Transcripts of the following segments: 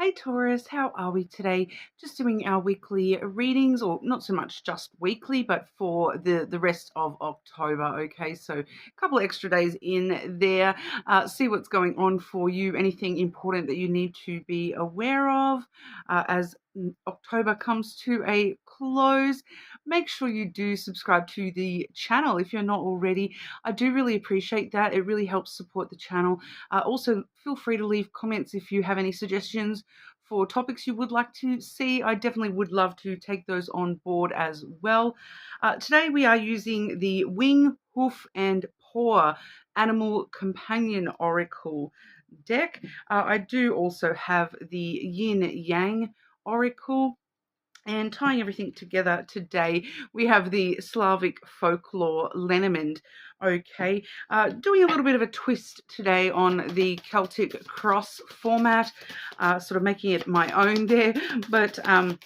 Hey Taurus, how are we today? Just doing our weekly readings, or not so much just weekly, but for the rest of October. Okay, so a couple of extra days in there. See what's going on for you, anything important that you need to be aware of as October comes to a close. Make sure you do subscribe to the channel if you're not already. I do really appreciate that. It really helps support the channel. Also, feel free to leave comments if you have any suggestions for topics you would like to see. I definitely would love to take those on board as well. Today we are using the Wing, Hoof and Paw Animal Companion Oracle deck. I do also have the Yin Yang Oracle. And tying everything together today, we have the Slavic folklore lenormand. Okay, doing a little bit of a twist today on the Celtic cross format, sort of making it my own there. But I'm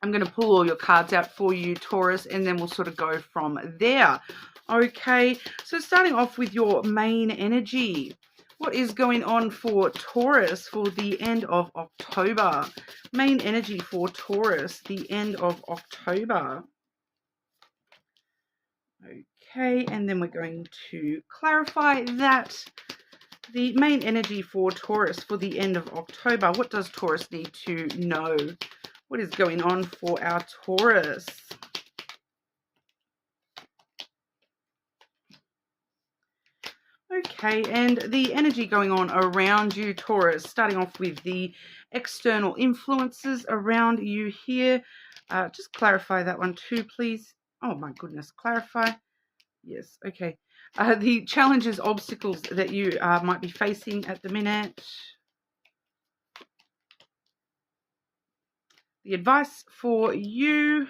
going to pull all your cards out for you, Taurus, and then we'll sort of go from there. Okay, so starting off with your main energy. What is going on for Taurus for the end of October? Main energy for Taurus, the end of October. Okay, and then we're going to clarify that. The main energy for Taurus for the end of October. What does Taurus need to know? What is going on for our Taurus? Okay, and the energy going on around you, Taurus, starting off with the external influences around you here. Just clarify that one too, please. Oh my goodness, clarify. Yes, okay. The challenges, obstacles that you might be facing at the minute. The advice for you.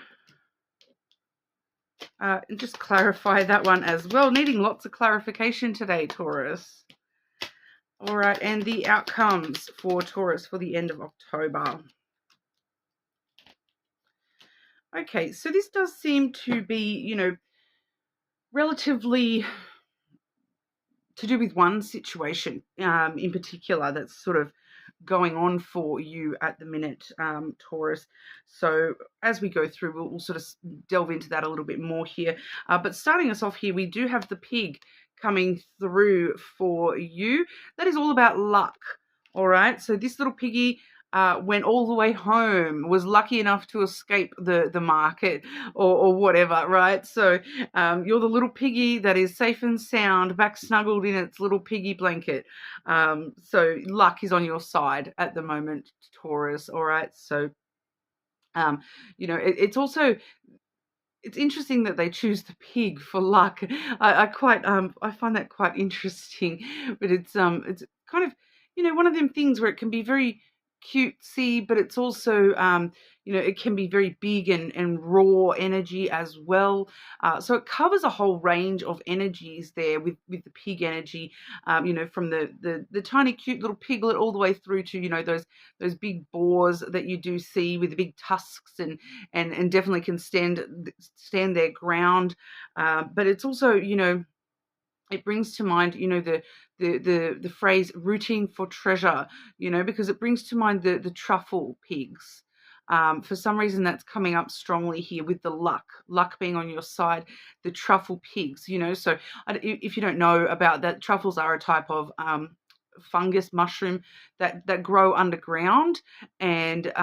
And just clarify that one as well. Needing lots of clarification today, Taurus. All right, and the outcomes for Taurus for the end of October. Okay, so this does seem to be, relatively to do with one situation in particular that's sort of going on for you at the minute, Taurus. So as we go through, we'll sort of delve into that a little bit more here. But starting us off here, we do have the pig coming through for you. That is all about luck. All right. So this little piggy went all the way home, was lucky enough to escape the market or whatever, right? So you're the little piggy that is safe and sound, back snuggled in its little piggy blanket. So luck is on your side at the moment, Taurus, all right? So, it's also... It's interesting that they choose the pig for luck. I find that quite interesting, but it's kind of one of them things where it can be very cutesy, but it's also it can be very big and raw energy as well. So it covers a whole range of energies there with the pig energy. From the tiny cute little piglet all the way through to those big boars that you do see with the big tusks and definitely can stand their ground. But it's also it brings to mind, the phrase rooting for treasure, because it brings to mind the truffle pigs. For some reason, that's coming up strongly here with the luck being on your side, the truffle pigs, So if you don't know about that, truffles are a type of fungus mushroom that grow underground. And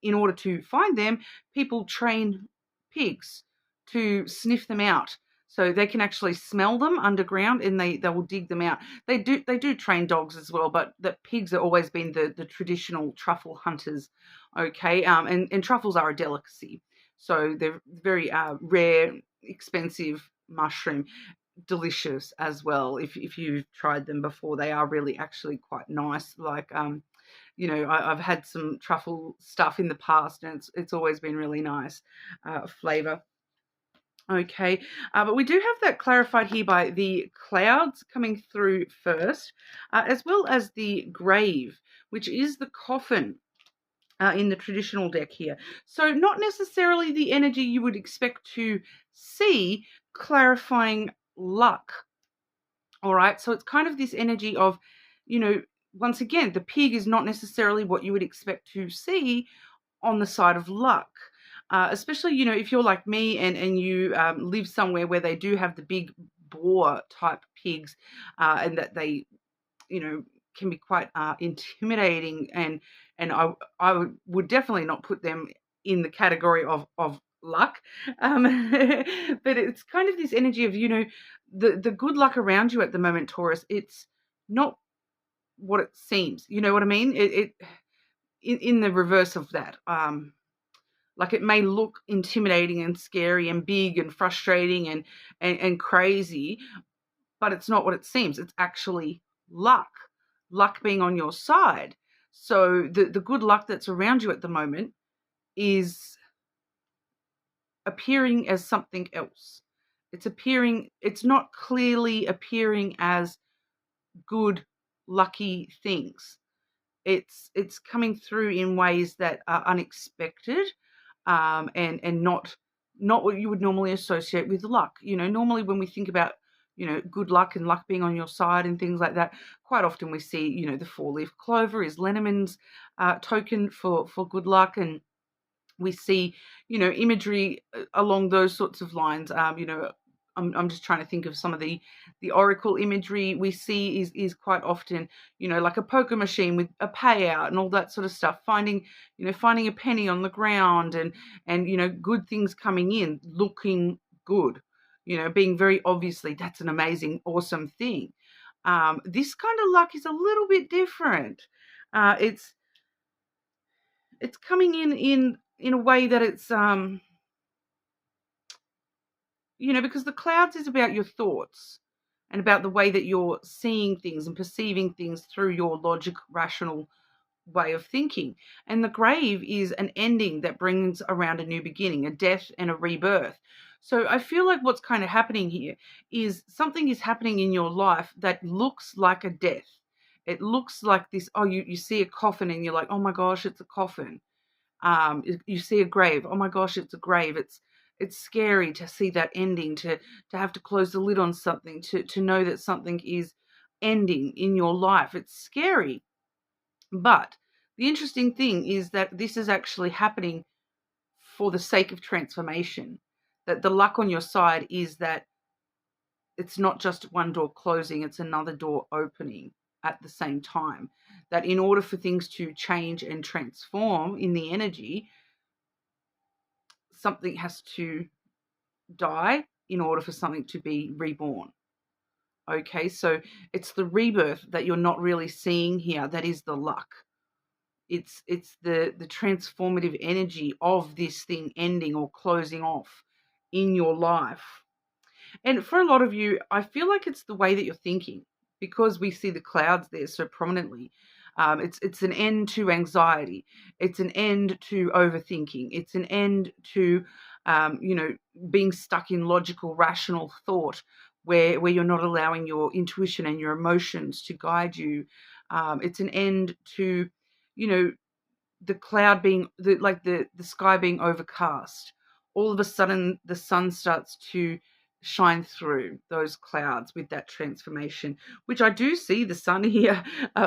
in order to find them, people train pigs to sniff them out. So they can actually smell them underground, and they will dig them out. They do train dogs as well, but the pigs have always been the traditional truffle hunters. Okay, and truffles are a delicacy, so they're very rare, expensive mushroom, delicious as well. If you've tried them before, they are really actually quite nice. Like I've had some truffle stuff in the past, and it's always been really nice flavor. Okay, but we do have that clarified here by the clouds coming through first, as well as the grave, which is the coffin in the traditional deck here. So not necessarily the energy you would expect to see, clarifying luck. All right, so it's kind of this energy of, once again, the pig is not necessarily what you would expect to see on the side of luck. Especially, if you're like me and you live somewhere where they do have the big boar type pigs, and that they, can be quite intimidating, and I would definitely not put them in the category of luck. But it's kind of this energy of, the good luck around you at the moment, Taurus. It's not what it seems. You know what I mean? It in the reverse of that. Like, it may look intimidating and scary and big and frustrating and crazy, but it's not what it seems. It's actually luck being on your side. So the good luck that's around you at the moment is appearing as something else. It's not clearly appearing as good, lucky things. It's coming through in ways that are unexpected, and not what you would normally associate with luck. Normally when we think about, good luck and luck being on your side and things like that, quite often we see, the four-leaf clover is Lenormand's token for good luck, and we see, imagery along those sorts of lines. I'm just trying to think of some of the oracle imagery we see is quite often, like a poker machine with a payout and all that sort of stuff. Finding a penny on the ground, and good things coming in, looking good. Being very obviously that's an amazing, awesome thing. This kind of luck is a little bit different. It's coming in a way that it's because the clouds is about your thoughts and about the way that you're seeing things and perceiving things through your logic, rational way of thinking. And the grave is an ending that brings around a new beginning, a death and a rebirth. So I feel like what's kind of happening here is something is happening in your life that looks like a death. It looks like this, you see a coffin and you're like, oh my gosh, it's a coffin. You see a grave, oh my gosh, it's a grave. It's scary to see that ending, to have to close the lid on something, to know that something is ending in your life. It's scary. But the interesting thing is that this is actually happening for the sake of transformation. That the luck on your side is that it's not just one door closing, it's another door opening at the same time. That in order for things to change and transform in the energy, something has to die in order for something to be reborn. Okay, so it's the rebirth that you're not really seeing here that is the luck. It's the transformative energy of this thing ending or closing off in your life. And for a lot of you, I feel like it's the way that you're thinking, because we see the clouds there so prominently. It's an end to anxiety. It's an end to overthinking. It's an end to, being stuck in logical, rational thought where you're not allowing your intuition and your emotions to guide you. It's an end to, the cloud being, the sky being overcast. All of a sudden, the sun starts to shine through those clouds with that transformation, which I do see the sun here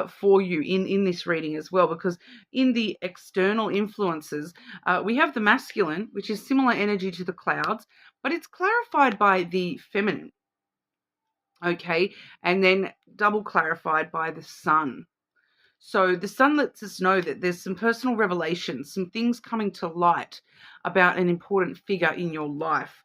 for you in this reading as well, because in the external influences, we have the masculine, which is similar energy to the clouds, but it's clarified by the feminine, okay, and then double clarified by the sun. So the sun lets us know that there's some personal revelations, some things coming to light about an important figure in your life.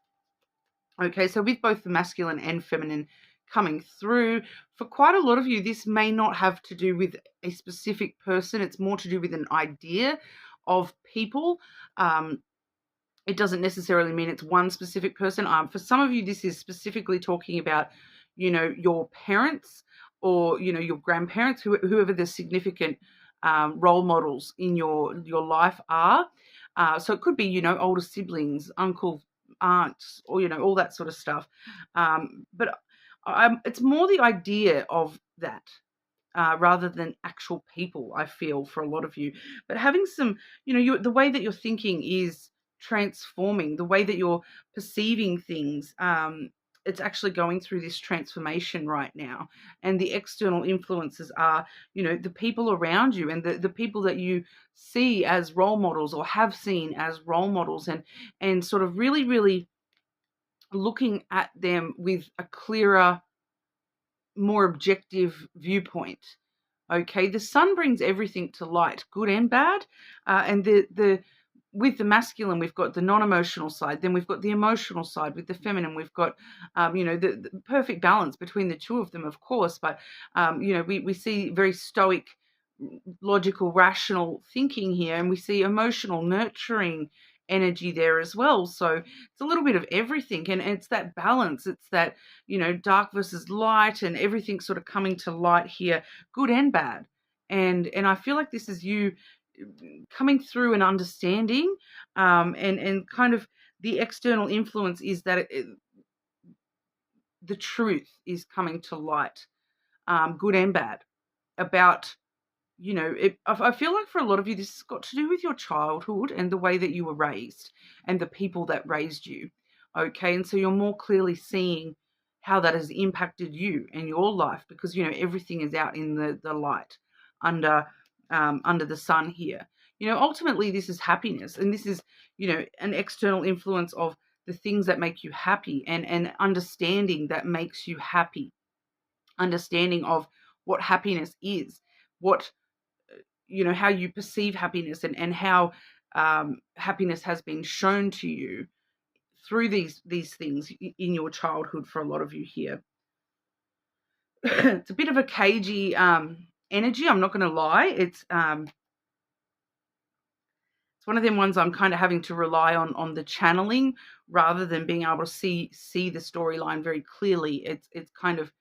Okay, so with both the masculine and feminine coming through, for quite a lot of you, this may not have to do with a specific person. It's more to do with an idea of people. It doesn't necessarily mean it's one specific person. For some of you, this is specifically talking about, your parents or, your grandparents, whoever the significant role models in your life are. So it could be, older siblings, uncle, aunts, or, all that sort of stuff. But it's more the idea of that. Rather than actual people, I feel, for a lot of you. But having some, the way that you're thinking is transforming, the way that you're perceiving things. it's actually going through this transformation right now. And the external influences are, the people around you and the people that you see as role models or have seen as role models, and sort of really, really looking at them with a clearer, more objective viewpoint. Okay, the sun brings everything to light, good and bad, and the with the masculine, we've got the non-emotional side. Then we've got the emotional side with the feminine. We've got, the perfect balance between the two of them, of course. But we see very stoic, logical, rational thinking here, and we see emotional, nurturing energy there as well. So it's a little bit of everything, and it's that balance. It's that, dark versus light, and everything sort of coming to light here, good and bad. And I feel like this is you coming through and understanding, and kind of the external influence is that the truth is coming to light, good and bad, about, I feel like for a lot of you, this has got to do with your childhood and the way that you were raised and the people that raised you. Okay. And so you're more clearly seeing how that has impacted you and your life, because, everything is out in the light under the sun here. Ultimately this is happiness, and this is, an external influence of the things that make you happy, and understanding that makes you happy, understanding of what happiness is, what, how you perceive happiness, and how happiness has been shown to you through these things in your childhood for a lot of you here. It's a bit of a cagey energy, I'm not going to lie. It's one of them ones I'm kind of having to rely on the channeling rather than being able to see the storyline very clearly. It's kind of,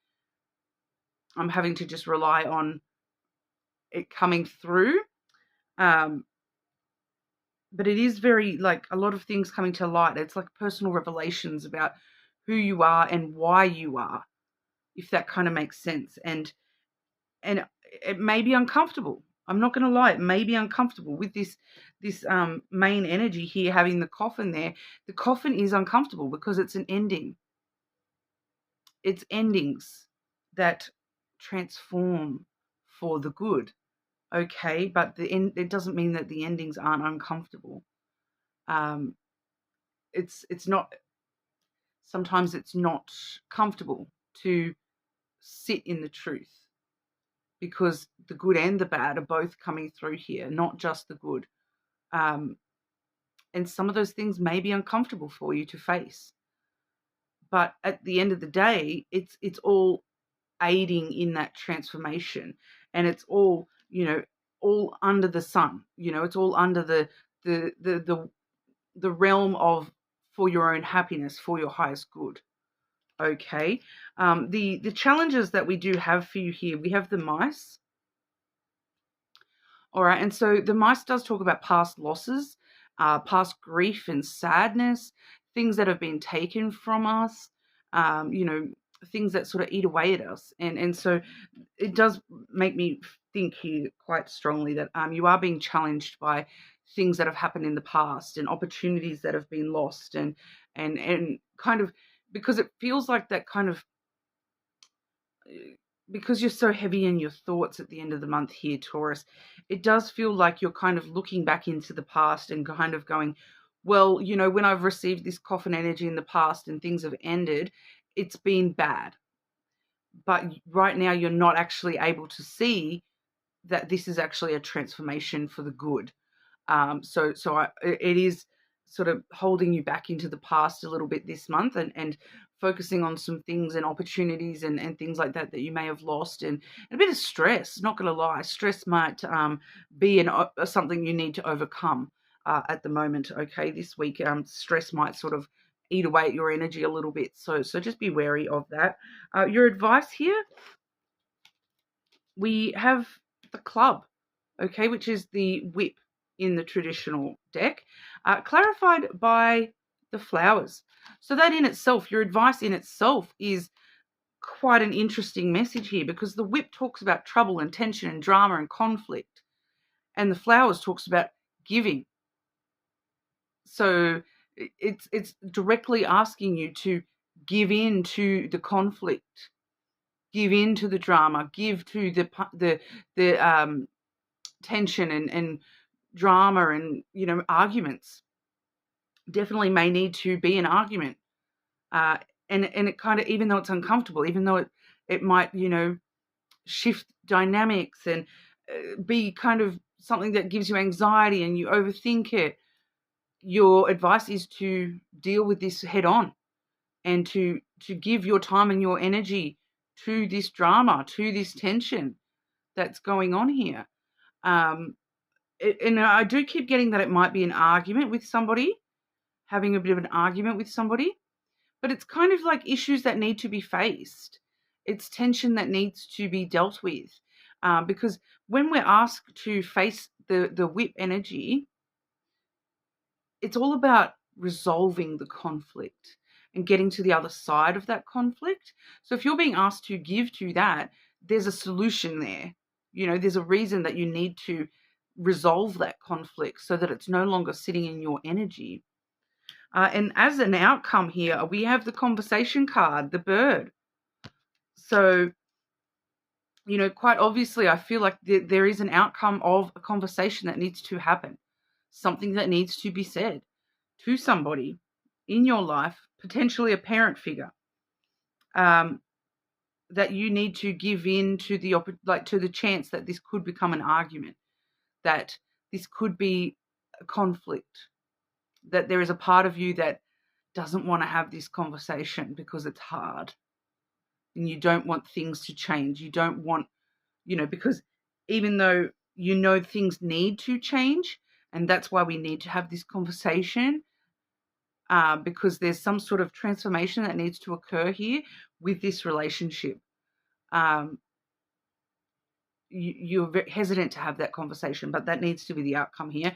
I'm having to just rely on it coming through. But it is very, like, a lot of things coming to light. It's like personal revelations about who you are and why you are, if that kind of makes sense. And it may be uncomfortable. I'm not going to lie. It may be uncomfortable with this main energy here, having the coffin there. The coffin is uncomfortable because it's an ending. It's endings that transform for the good. Okay, but it doesn't mean that the endings aren't uncomfortable. It's not, sometimes it's not comfortable to sit in the truth, because the good and the bad are both coming through here, not just the good. And some of those things may be uncomfortable for you to face. But at the end of the day, it's all aiding in that transformation, and it's all, all under the sun. It's all under the realm of, for your own happiness, for your highest good. Okay. The challenges that we do have for you here, we have the mice. All right. And so the mice does talk about past losses, past grief and sadness, things that have been taken from us, things that sort of eat away at us. And so it does make me think here quite strongly that you are being challenged by things that have happened in the past, and opportunities that have been lost, and kind of, because it feels like that kind of, because you're so heavy in your thoughts at the end of the month here, Taurus, it does feel like you're kind of looking back into the past and kind of going, well, when I've received this coffin energy in the past and things have ended, it's been bad. But right now you're not actually able to see that this is actually a transformation for the good. It is sort of holding you back into the past a little bit this month, and focusing on some things and opportunities and things like that you may have lost, and a bit of stress. Not going to lie, stress might be something you need to overcome at the moment. Okay, this week stress might sort of eat away at your energy a little bit. So just be wary of that. Your advice here, we have the club, okay, which is the whip in the traditional deck, clarified by the flowers. So that in itself, your advice in itself, is quite an interesting message here, because the whip talks about trouble and tension and drama and conflict, and the flowers talks about giving. So it's directly asking you to give in to the conflict, give in to the drama, give to the tension and drama and, you know, arguments. Definitely may need to be an argument. And it kind of, even though it's uncomfortable, even though it might, you know, shift dynamics and be kind of something that gives you anxiety and you overthink it, your advice is to deal with this head on and to give your time and your energy to this drama, to this tension that's going on here. And I do keep getting that it might be an argument with somebody, having a bit of an argument with somebody, but it's kind of like issues that need to be faced. It's tension that needs to be dealt with. Because when we're asked to face the whip energy, it's all about resolving the conflict and getting to the other side of that conflict. So if you're being asked to give to that, there's a solution there. You know, there's a reason that you need to resolve that conflict so that it's no longer sitting in your energy. And as an outcome here, we have the conversation card, the bird. So, you know, quite obviously, I feel like there is an outcome of a conversation that needs to happen, something that needs to be said to somebody in your life, potentially a parent figure, that you need to give in to the chance that this could become an argument, that this could be a conflict, that there is a part of you that doesn't want to have this conversation because it's hard and you don't want things to change. You don't want, you know, because even though you know things need to change, and that's why we need to have this conversation, because there's some sort of transformation that needs to occur here with this relationship. You're very hesitant to have that conversation, but that needs to be the outcome here,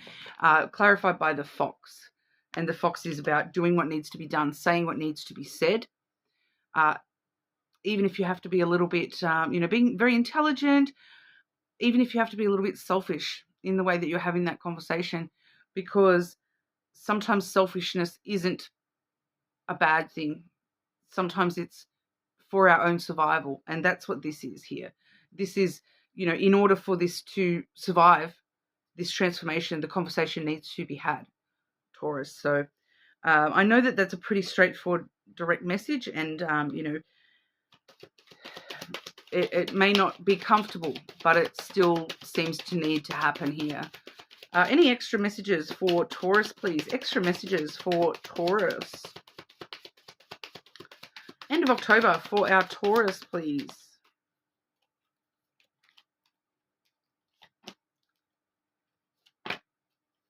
clarified by the fox. And the fox is about doing what needs to be done, saying what needs to be said, even if you have to be a little bit, being very intelligent, even if you have to be a little bit selfish in the way that you're having that conversation, because sometimes selfishness isn't a bad thing. Sometimes it's for our own survival, and that's what this is here. This is, you know, in order for this to survive, this transformation, the conversation needs to be had, Taurus. So I know that that's a pretty straightforward, direct message, and, it may not be comfortable, but it still seems to need to happen here. Any extra messages for Taurus, please? Extra messages for Taurus. End of October for our Taurus, please.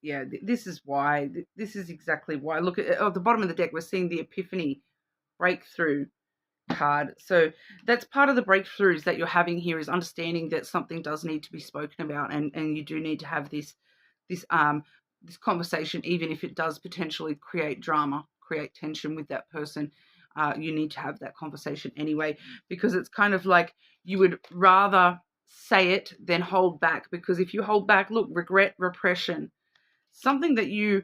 Yeah, this is why. This is exactly why. Look at the bottom of the deck, we're seeing the Epiphany breakthrough card. So that's part of the breakthroughs that you're having here, is understanding that something does need to be spoken about, and you do need to have this conversation, even if it does potentially create drama, create tension with that person. You need to have that conversation anyway, because it's kind of like you would rather say it than hold back, because if you hold back, look, regret, repression, something that you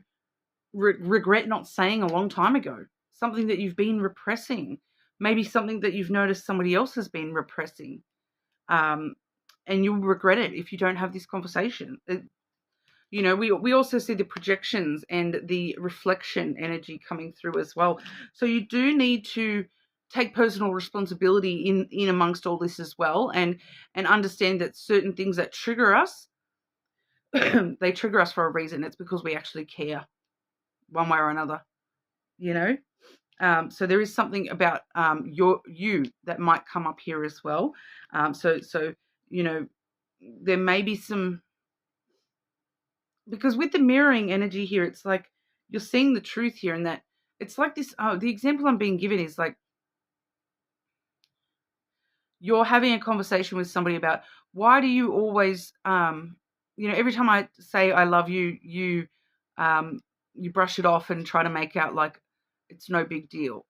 regret not saying a long time ago, something that you've been repressing, maybe something that you've noticed somebody else has been repressing, and you'll regret it if you don't have this conversation. We also see the projections and the reflection energy coming through as well. So you do need to take personal responsibility in amongst all this as well, and understand that certain things that trigger us, they trigger us for a reason. It's because we actually care one way or another, So there is something about you that might come up here as well. So there may be some, because with the mirroring energy here, it's like you're seeing the truth here, and that it's like this. The example I'm being given is like you're having a conversation with somebody about, why do you always, every time I say I love you, you brush it off and try to make out like it's no big deal.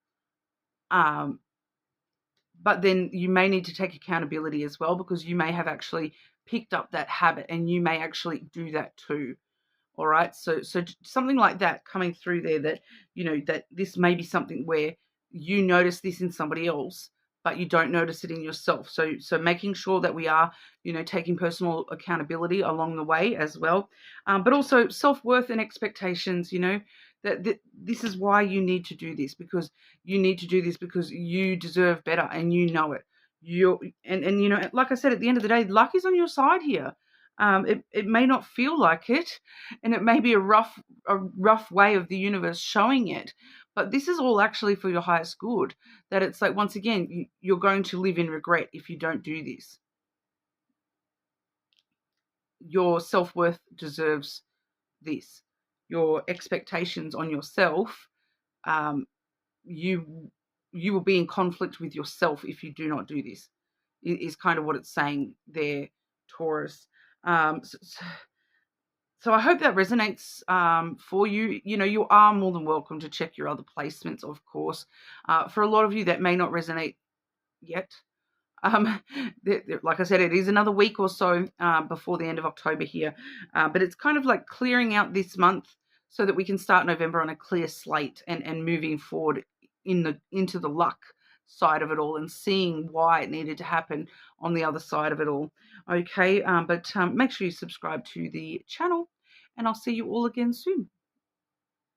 But then you may need to take accountability as well, because you may have actually picked up that habit and you may actually do that too. All right. So something like that coming through there, that, that this may be something where you notice this in somebody else, but you don't notice it in yourself. So making sure that we are, taking personal accountability along the way as well. But also self-worth and expectations, that this is why you need to do this, because you need to do this because you deserve better and you know it. And like I said, at the end of the day, luck is on your side here. It may not feel like it, and it may be a rough way of the universe showing it, but this is all actually for your highest good. That it's like, once again, you're going to live in regret if you don't do this. Your self-worth deserves this. Your expectations on yourself, um, you you will be in conflict with yourself if you do not do this. Is kind of what it's saying there, Taurus. So I hope that resonates for you. You are more than welcome to check your other placements, of course. For a lot of you, that may not resonate yet. Um, like I said, it is another week or so before the end of October here. But it's kind of like clearing out this month so that we can start November on a clear slate and moving forward into the luck side of it all, and seeing why it needed to happen on the other side of it all. Okay, but make sure you subscribe to the channel, and I'll see you all again soon.